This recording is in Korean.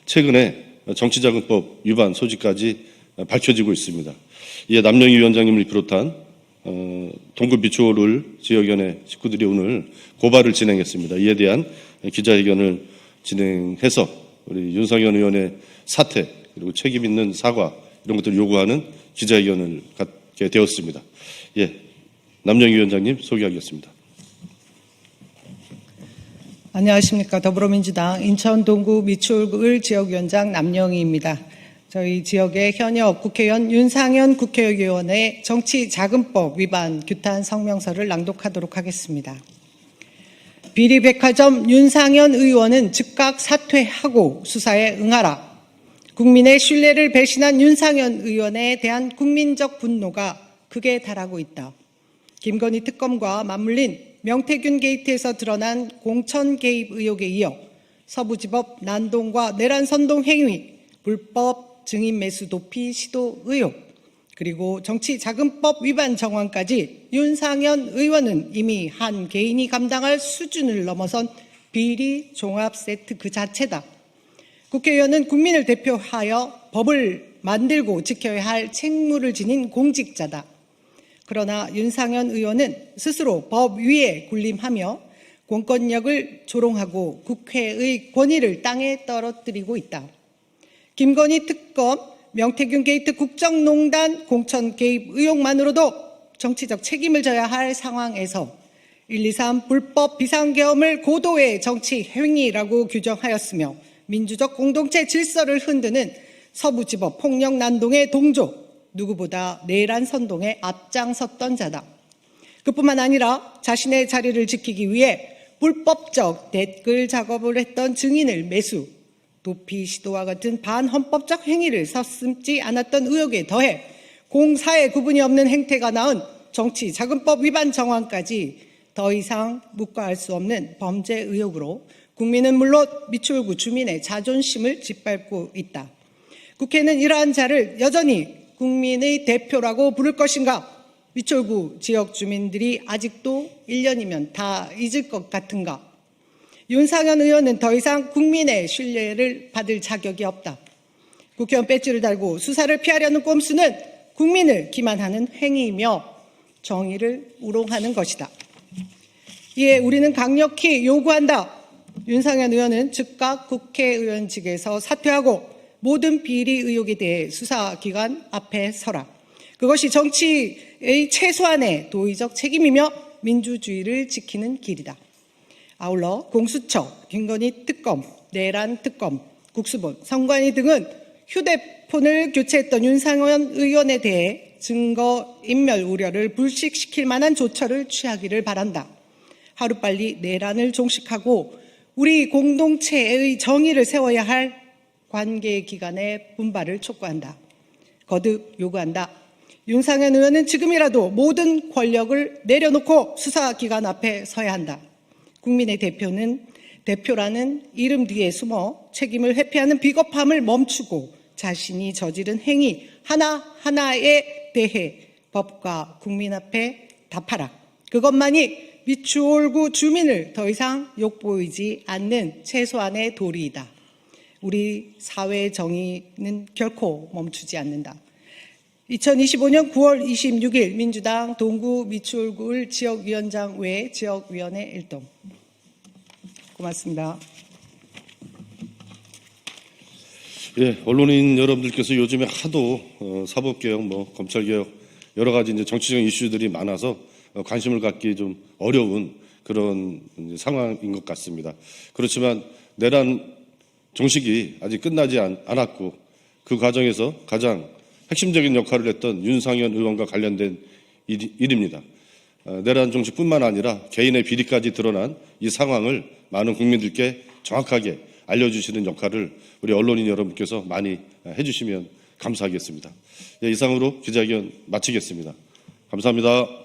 최근에 정치자금법 위반 소지까지 밝혀지고 있습니다. 이에 남영희 위원장님을 비롯한 동구 미추홀 지역위원회 식구들이 오늘 고발을 진행했습니다. 이에 대한 기자회견을 진행해서 우리 윤상현 의원의 사퇴 그리고 책임 있는 사과 이런 것들을 요구하는 기자회견을 갖게 되었습니다. 남영희 위원장님 소개하겠습니다. 안녕하십니까. 더불어민주당 인천 동구 미추홀 지역위원장 남영희입니다. 저희 지역의 현역 국회의원 윤상현 국회의원의 정치자금법 위반 규탄 성명서를 낭독하도록 하겠습니다. 비리백화점 윤상현 의원은 즉각 사퇴하고 수사에 응하라. 국민의 신뢰를 배신한 윤상현 의원에 대한 국민적 분노가 극에 달하고 있다. 김건희 특검과 맞물린 명태균 게이트에서 드러난 공천 개입 의혹에 이어 서부지법 난동과 내란 선동 행위, 불법 증인 매수 도피 시도 의혹, 그리고 정치자금법 위반 정황까지 윤상현 의원은 이미 한 개인이 감당할 수준을 넘어선 비리 종합 세트 그 자체다. 국회의원은 국민을 대표하여 법을 만들고 지켜야 할 책무를 지닌 공직자다. 그러나 윤상현 의원은 스스로 법 위에 군림하며 공권력을 조롱하고 국회의 권위를 땅에 떨어뜨리고 있다. 김건희 특검, 명태균 게이트 국정농단 공천 개입 의혹만으로도 정치적 책임을 져야 할 상황에서 123 불법 비상계엄을 고도의 정치 행위라고 규정하였으며 민주적 공동체 질서를 흔드는 서부지법 폭력 난동의 동조, 누구보다 내란 선동에 앞장섰던 자다. 그뿐만 아니라 자신의 자리를 지키기 위해 불법적 댓글 작업을 했던 증인을 매수, 도피 시도와 같은 반헌법적 행위를 서슴지 않았던 의혹에 더해 공사의 구분이 없는 행태가 낳은 정치자금법 위반 정황까지 더 이상 묵과할 수 없는 범죄 의혹으로 국민은 물론 미추홀구 주민의 자존심을 짓밟고 있다. 국회는 이러한 자를 여전히 국민의 대표라고 부를 것인가? 미추홀구 지역 주민들이 아직도 1년이면 다 잊을 것 같은가? 윤상현 의원은 더 이상 국민의 신뢰를 받을 자격이 없다. 국회의원 배지를 달고 수사를 피하려는 꼼수는 국민을 기만하는 행위이며 정의를 우롱하는 것이다. 이에 우리는 강력히 요구한다. 윤상현 의원은 즉각 국회의원직에서 사퇴하고 모든 비리 의혹에 대해 수사기관 앞에 서라. 그것이 정치의 최소한의 도의적 책임이며 민주주의를 지키는 길이다. 아울러 공수처, 김건희 특검, 내란 특검, 국수본, 선관위 등은 휴대폰을 교체했던 윤상현 의원에 대해 증거인멸 우려를 불식시킬 만한 조처를 취하기를 바란다. 하루빨리 내란을 종식하고 우리 공동체의 정의를 세워야 할 관계기관의 분발을 촉구한다. 거듭 요구한다. 윤상현 의원은 지금이라도 모든 권력을 내려놓고 수사기관 앞에 서야 한다. 국민의 대표라는 이름 뒤에 숨어 책임을 회피하는 비겁함을 멈추고 자신이 저지른 행위 하나하나에 대해 법과 국민 앞에 답하라. 그것만이 미추홀구 주민을 더 이상 욕보이지 않는 최소한의 도리이다. 우리 사회의 정의는 결코 멈추지 않는다. 2025년 9월 26일 민주당 동구 미추홀구 지역위원장 외 지역위원회 일동. 고맙습니다. 언론인 여러분들께서 요즘에 하도 사법개혁, 검찰개혁 여러 가지 이제 정치적 이슈들이 많아서 관심을 갖기 좀 어려운 그런 상황인 것 같습니다. 그렇지만 내란 종식이 아직 끝나지 않았고 그 과정에서 가장 핵심적인 역할을 했던 윤상현 의원과 관련된 일입니다. 내란 종식뿐만 아니라 개인의 비리까지 드러난 이 상황을 많은 국민들께 정확하게 알려주시는 역할을 우리 언론인 여러분께서 많이 해주시면 감사하겠습니다. 이상으로 기자회견 마치겠습니다. 감사합니다.